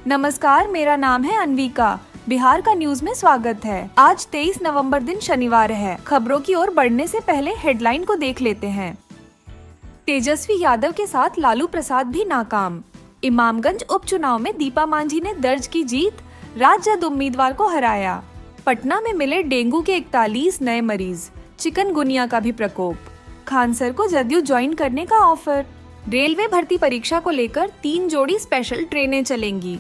नमस्कार, मेरा नाम है अन्विका। बिहार का न्यूज में स्वागत है। आज 23 नवंबर दिन शनिवार है। खबरों की ओर बढ़ने से पहले हेडलाइन को देख लेते हैं। तेजस्वी यादव के साथ लालू प्रसाद भी नाकाम। इमामगंज उपचुनाव में दीपा मांझी ने दर्ज की जीत, राजद उम्मीदवार को हराया। पटना में मिले डेंगू के 41 नए मरीज, चिकनगुनिया का भी प्रकोप। खान सर को जदयू ज्वाइन करने का ऑफर। रेलवे भर्ती परीक्षा को लेकर 3 जोड़ी स्पेशल ट्रेनें चलेंगी।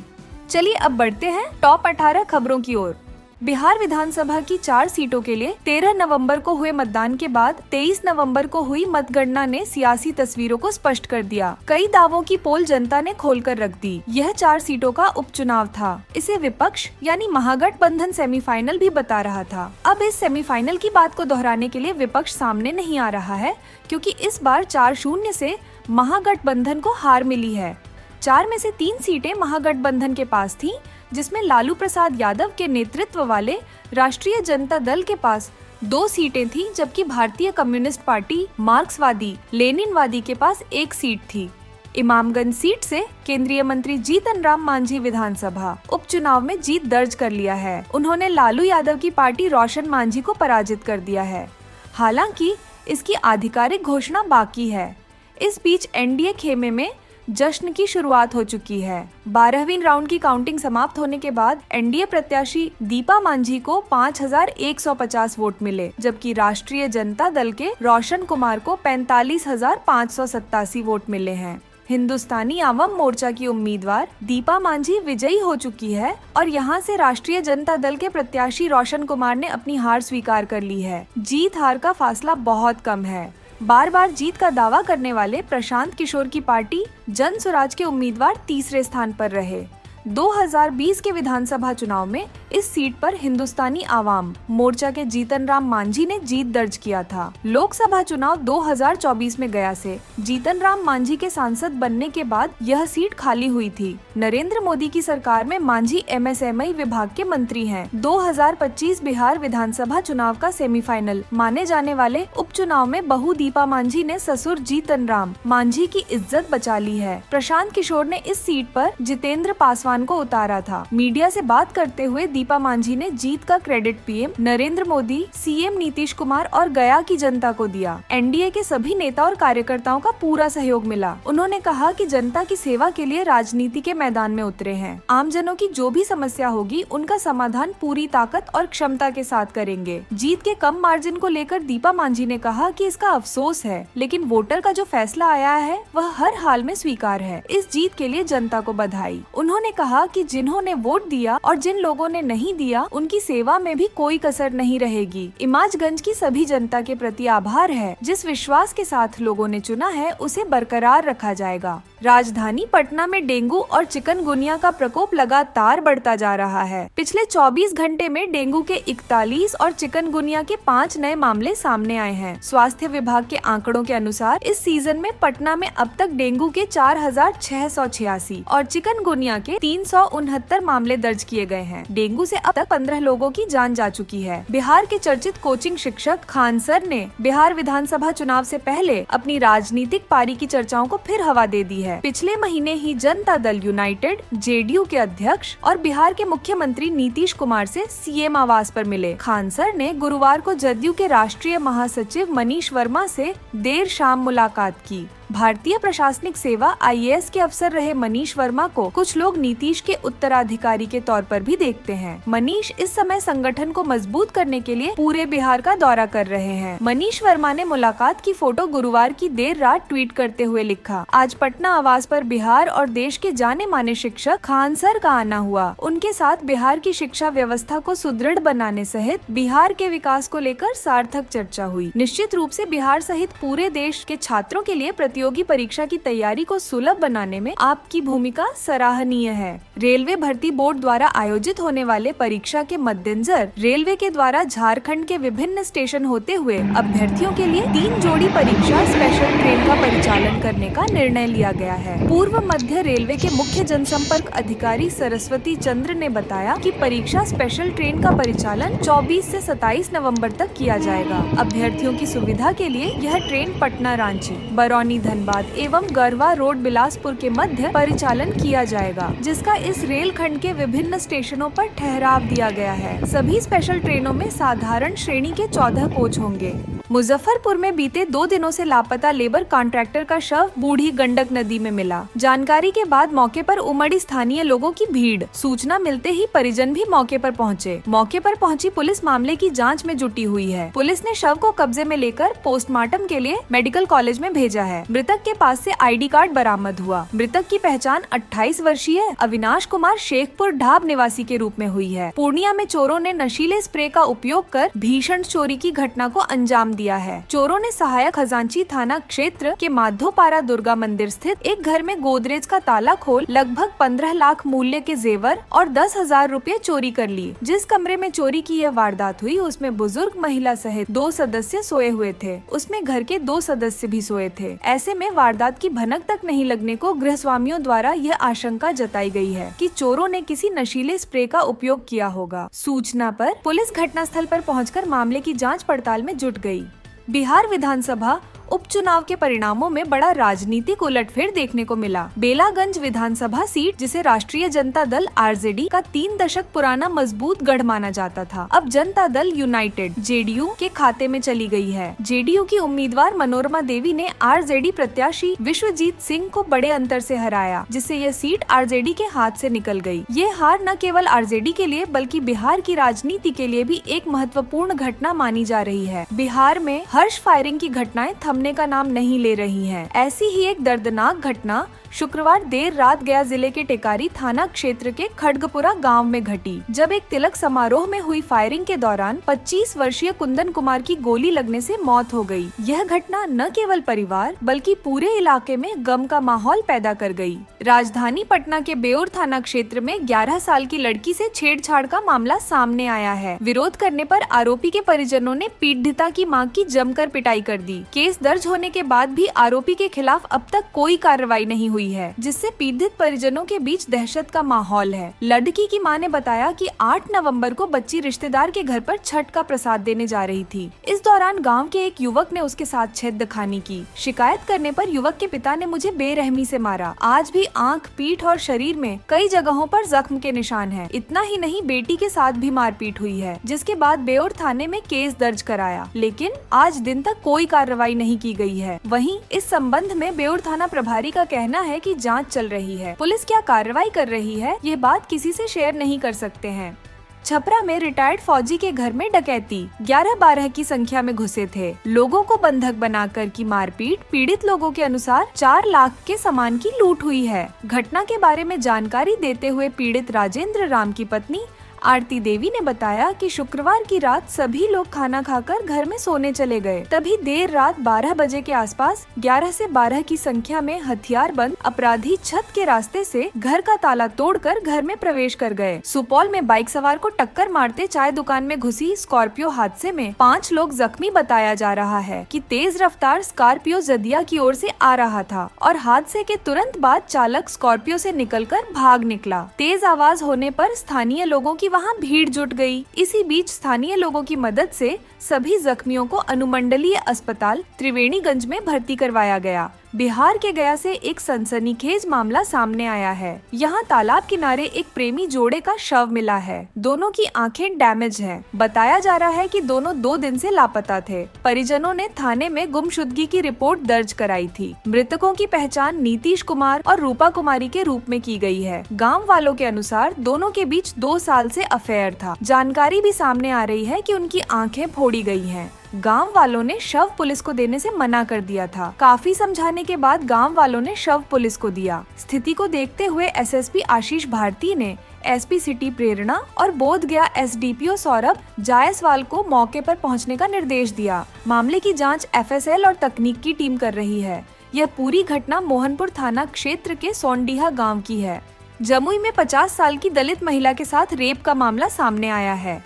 चलिए अब बढ़ते हैं टॉप 18 खबरों की ओर। बिहार विधानसभा की 4 सीटों के लिए 13 नवंबर को हुए मतदान के बाद 23 नवंबर को हुई मतगणना ने सियासी तस्वीरों को स्पष्ट कर दिया। कई दावों की पोल जनता ने खोलकर रख दी। यह 4 सीटों का उपचुनाव था। इसे विपक्ष यानी महागठबंधन सेमीफाइनल भी बता रहा था। अब इस सेमीफाइनल की बात को दोहराने के लिए विपक्ष सामने नहीं आ रहा है, क्योंकि इस बार 4-0 से महागठबंधन को हार मिली है। 4 में से 3 सीटें महागठबंधन के पास थीं, जिसमें लालू प्रसाद यादव के नेतृत्व वाले राष्ट्रीय जनता दल के पास 2 सीटें थीं, जबकि भारतीय कम्युनिस्ट पार्टी मार्क्सवादी लेनिनवादी के पास 1 सीट थी। इमामगंज सीट से केंद्रीय मंत्री जीतन राम मांझी विधानसभा उपचुनाव में जीत दर्ज कर लिया है। उन्होंने लालू यादव की पार्टी रोशन मांझी को पराजित कर दिया है। हालांकि इसकी आधिकारिक घोषणा बाकी है। इस बीच एनडीए खेमे में जश्न की शुरुआत हो चुकी है। 12वीं राउंड की काउंटिंग समाप्त होने के बाद एनडीए प्रत्याशी दीपा मांझी को 5150 वोट मिले, जबकि राष्ट्रीय जनता दल के रोशन कुमार को 45,587 वोट मिले हैं। हिंदुस्तानी आवाम मोर्चा की उम्मीदवार दीपा मांझी विजयी हो चुकी है और यहां से राष्ट्रीय जनता दल के प्रत्याशी रोशन कुमार ने अपनी हार स्वीकार कर ली है। जीत हार का फासला बहुत कम है। बार बार जीत का दावा करने वाले प्रशांत किशोर की पार्टी जन स्वराज के उम्मीदवार तीसरे स्थान पर रहे। 2020 के विधानसभा चुनाव में इस सीट पर हिंदुस्तानी आवाम मोर्चा के जीतन राम मांझी ने जीत दर्ज किया था। लोकसभा चुनाव 2024 में गया से जीतन राम मांझी के सांसद बनने के बाद यह सीट खाली हुई थी। नरेंद्र मोदी की सरकार में मांझी एमएसएमई विभाग के मंत्री हैं। 2025 बिहार विधानसभा चुनाव का सेमीफाइनल माने जाने वाले उपचुनाव में बहू दीपा मांझी ने ससुर जीतन राम मांझी की इज्जत बचा ली है। प्रशांत किशोर ने इस सीट पर जितेंद्र पासवान को उतारा था। मीडिया से बात करते हुए दीपा मांझी ने जीत का credit PM Narendra Modi, CM Nitish Kumar और गया की जनता को दिया। एनडीए के सभी नेता और कार्यकर्ताओं का पूरा सहयोग मिला। उन्होंने कहा कि जनता की सेवा के लिए राजनीति के मैदान में उतरे हैं। आमजनों की जो भी समस्या होगी उनका समाधान पूरी ताकत और क्षमता के साथ करेंगे। जीत के कम मार्जिन को लेकर दीपा मांझी ने कहा कि इसका अफसोस है, लेकिन वोटर का जो फैसला आया है वह हर हाल में स्वीकार है। इस जीत के लिए जनता को बधाई। उन्होंने कहा कि जिन्होंने वोट दिया और जिन लोगों ने नहीं दिया उनकी सेवा में भी कोई कसर नहीं रहेगी। इमामगंज की सभी जनता के प्रति आभार है। जिस विश्वास के साथ लोगों ने चुना है उसे बरकरार रखा जाएगा। राजधानी पटना में डेंगू और चिकनगुनिया का प्रकोप लगातार बढ़ता जा रहा है। पिछले 24 घंटे में डेंगू के 41 और चिकनगुनिया के 5 नए मामले सामने आए हैं। स्वास्थ्य विभाग के आंकड़ों के अनुसार इस सीजन में पटना में अब तक डेंगू के 4686 और चिकनगुनिया के 369 मामले दर्ज किए गए हैं। डेंगू से अब तक 15 लोगों की जान जा चुकी है। बिहार के चर्चित कोचिंग शिक्षक खान सर ने बिहार विधानसभा चुनाव से पहले अपनी राजनीतिक पारी की चर्चाओं को फिर हवा दे दी है। पिछले महीने ही जनता दल यूनाइटेड, जेडीयू के अध्यक्ष और बिहार के मुख्यमंत्री नीतीश कुमार से सीएम आवास पर मिले। खान सर ने गुरुवार को जदयू के राष्ट्रीय महासचिव मनीष वर्मा से देर शाम मुलाकात की। भारतीय प्रशासनिक सेवा आईएएस के अफसर रहे मनीष वर्मा को कुछ लोग नीतीश के उत्तराधिकारी के तौर पर भी देखते हैं। मनीष इस समय संगठन को मजबूत करने के लिए पूरे बिहार का दौरा कर रहे हैं। मनीष वर्मा ने मुलाकात की फोटो गुरुवार की देर रात ट्वीट करते हुए लिखा, आज पटना आवास पर बिहार और देश के जाने माने शिक्षक खान सर का आना हुआ। उनके साथ बिहार की शिक्षा व्यवस्था को सुदृढ़ बनाने सहित बिहार के विकास को लेकर सार्थक चर्चा हुई। निश्चित रूप से बिहार सहित पूरे देश के छात्रों के लिए प्रतियोगी परीक्षा की तैयारी को सुलभ बनाने में आपकी भूमिका सराहनीय है। रेलवे भर्ती बोर्ड द्वारा आयोजित होने वाले परीक्षा के मद्देनजर रेलवे के द्वारा झारखंड के विभिन्न स्टेशन होते हुए अभ्यर्थियों के लिए 3 जोड़ी परीक्षा स्पेशल ट्रेन का परिचालन करने का निर्णय लिया गया है। पूर्व मध्य रेलवे के मुख्य जनसंपर्क अधिकारी सरस्वती चंद्र ने बताया कि परीक्षा स्पेशल ट्रेन का परिचालन 24 से 27 नवंबर तक किया जाएगा। अभ्यर्थियों की सुविधा के लिए यह ट्रेन पटना, रांची, बरौनी, धनबाद एवं गरवा रोड, बिलासपुर के मध्य परिचालन किया जाएगा, जिसका इस रेल खंड के विभिन्न स्टेशनों पर ठहराव दिया गया है। सभी स्पेशल ट्रेनों में साधारण श्रेणी के 14 कोच होंगे। मुजफ्फरपुर में बीते 2 दिनों से लापता लेबर कॉन्ट्रैक्टर का शव बूढ़ी गंडक नदी में मिला। जानकारी के बाद मौके पर उमड़ी स्थानीय लोगों की भीड़। सूचना मिलते ही परिजन भी मौके पर पहुंचे। मौके पर पहुंची पुलिस मामले की जांच में जुटी हुई है। पुलिस ने शव को कब्जे में लेकर पोस्टमार्टम के लिए मेडिकल कॉलेज में भेजा है। मृतक के पास से ID कार्ड बरामद हुआ। मृतक की पहचान 28 वर्षीय अविनाश कुमार शेखपुर ढाब निवासी के रूप में हुई है। पूर्णिया में चोरों ने नशीले स्प्रे का उपयोग कर भीषण चोरी की घटना को अंजाम दिया है। चोरों ने सहायक खजांची थाना क्षेत्र के माधोपारा दुर्गा मंदिर स्थित एक घर में गोदरेज का ताला खोल लगभग 15 लाख मूल्य के जेवर और 10,000 रुपए चोरी कर लिए। जिस कमरे में चोरी की यह वारदात हुई उसमें बुजुर्ग महिला सहित 2 सदस्य सोए हुए थे। उसमें घर के 2 सदस्य भी सोए थे। ऐसे में वारदात की भनक तक नहीं लगने को गृह स्वामियों द्वारा यह आशंका जताई गई है कि चोरों ने किसी नशीले स्प्रे का उपयोग किया होगा। सूचना पर पुलिस घटनास्थल पर पहुंचकर मामले की जांच पड़ताल में जुट गई। बिहार विधानसभा उपचुनाव के परिणामों में बड़ा राजनीतिक उलटफेर देखने को मिला। बेलागंज विधानसभा सीट, जिसे राष्ट्रीय जनता दल RJD का 3 दशक पुराना मजबूत गढ़ माना जाता था, अब जनता दल यूनाइटेड JDU के खाते में चली गई है। JDU की उम्मीदवार मनोरमा देवी ने RJD प्रत्याशी विश्वजीत सिंह को बड़े अंतर से हराया, जिससे यह सीट RJD के हाथ से निकल गई। ये हार न केवल RJD के लिए बल्कि बिहार की राजनीति के लिए भी एक महत्वपूर्ण घटना मानी जा रही है। बिहार में हर्ष फायरिंग की घटनाएं थमने का नाम नहीं ले रही हैं। ऐसी ही एक दर्दनाक घटना शुक्रवार देर रात गया जिले के टेकारी थाना क्षेत्र के खड़गपुरा गांव में घटी, जब एक तिलक समारोह में हुई फायरिंग के दौरान 25 वर्षीय कुंदन कुमार की गोली लगने से मौत हो गई। यह घटना न केवल परिवार बल्कि पूरे इलाके में गम का माहौल पैदा कर गई। राजधानी पटना के बेउर थाना क्षेत्र में 11 साल की लड़की से छेड़छाड़ का मामला सामने आया है। विरोध करने पर आरोपी के परिजनों ने पीड़िता की मां की जमकर पिटाई कर दी। केस दर्ज होने के बाद भी आरोपी के खिलाफ अब तक कोई कार्रवाई नहीं हुई है, जिससे पीड़ित परिजनों के बीच दहशत का माहौल है। लड़की की मां ने बताया कि 8 नवंबर को बच्ची रिश्तेदार के घर पर छठ का प्रसाद देने जा रही थी। इस दौरान गांव के एक युवक ने उसके साथ छेड़खानी की। शिकायत करने पर युवक के पिता ने मुझे बेरहमी से मारा। आज भी आंख, पीठ और शरीर में कई जगहों पर जख्म के निशान हैं। इतना ही नहीं, बेटी के साथ भी मारपीट हुई है, जिसके बाद बेउर थाने में केस दर्ज कराया, लेकिन आज दिन तक कोई कार्रवाई नहीं की गई है। वहीं इस संबंध में बेउर थाना प्रभारी का कहना है कि जांच चल रही है। पुलिस क्या कार्रवाई कर रही है, ये बात किसी से शेयर नहीं कर सकते हैं। छपरा में रिटायर्ड फौजी के घर में डकैती, 11-12 की संख्या में घुसे थे। लोगों को बंधक बनाकर की मारपीट। पीड़ित लोगों के अनुसार 4 लाख के सामान की लूट हुई है। घटना के बारे में जानकारी देते हुए पीड़ित राजेंद्र राम की पत्नी आरती देवी ने बताया कि शुक्रवार की रात सभी लोग खाना खाकर घर में सोने चले गए। तभी देर रात 12 बजे के आसपास 11 से 12 की संख्या में हथियारबंद अपराधी छत के रास्ते से घर का ताला तोड़कर घर में प्रवेश कर गए। सुपौल में बाइक सवार को टक्कर मारते चाय दुकान में घुसी स्कॉर्पियो हादसे में 5 लोग जख्मी बताया जा रहा है कि तेज रफ्तार स्कॉर्पियो जदिया की ओर से आ रहा था और हादसे के तुरंत बाद चालक स्कॉर्पियो से निकलकर भाग निकला। तेज आवाज होने पर स्थानीय लोगों की वहां भीड़ जुट गई। इसी बीच स्थानीय लोगों की मदद से सभी जख्मियों को अनुमंडलीय अस्पताल त्रिवेणीगंज में भर्ती करवाया गया। बिहार के गया से एक सनसनीखेज मामला सामने आया है। यहाँ तालाब किनारे एक प्रेमी जोड़े का शव मिला है। दोनों की आंखें डैमेज हैं। बताया जा रहा है कि दोनों 2 दिन से लापता थे। परिजनों ने थाने में गुमशुदगी की रिपोर्ट दर्ज कराई थी। मृतकों की पहचान नीतीश कुमार और रूपा कुमारी के रूप में की गई है। गाँव वालों के अनुसार दोनों के बीच 2 साल से अफेयर था। जानकारी भी सामने आ रही है कि उनकी आंखें फोड़ी गई हैं। गांव वालों ने शव पुलिस को देने से मना कर दिया था। काफी समझाने के बाद गांव वालों ने शव पुलिस को दिया। स्थिति को देखते हुए SSP आशीष भारती ने SP सिटी प्रेरणा और बोध गया SDPO सौरभ जायसवाल को मौके पर पहुंचने का निर्देश दिया। मामले की जांच FSL और तकनीक की टीम कर रही है। यह पूरी घटना मोहनपुर थाना क्षेत्र के सोंडीहा गाँव की है। जमुई में 50 साल की दलित महिला के साथ रेप का मामला सामने आया है।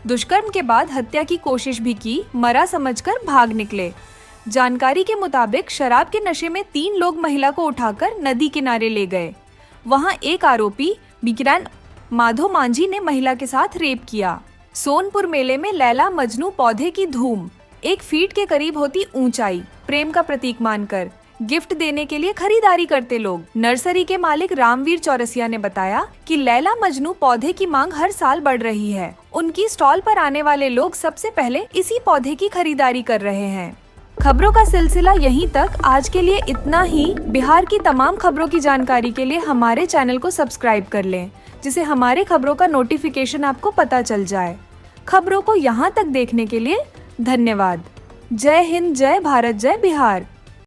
दुष्कर्म के बाद हत्या की कोशिश भी की, मरा समझकर भाग निकले। जानकारी के मुताबिक शराब के नशे में 3 लोग महिला को उठाकर नदी किनारे ले गए। वहां एक आरोपी बिकरान माधो मांझी ने महिला के साथ रेप किया। सोनपुर मेले में लैला मजनू पौधे की धूम, 1 फीट के करीब होती ऊंचाई, प्रेम का प्रतीक मानकर गिफ्ट देने के लिए खरीदारी करते लोग। नर्सरी के मालिक रामवीर चौरसिया ने बताया कि लैला मजनू पौधे की मांग हर साल बढ़ रही है। उनकी स्टॉल पर आने वाले लोग सबसे पहले इसी पौधे की खरीदारी कर रहे हैं। खबरों का सिलसिला यहीं तक। आज के लिए इतना ही। बिहार की तमाम खबरों की जानकारी के लिए हमारे चैनल को सब्सक्राइब कर लें, जिससे हमारे खबरों का नोटिफिकेशन आपको पता चल जाए। खबरों को यहाँ तक देखने के लिए धन्यवाद। जय हिंद, जय भारत, जय बिहार।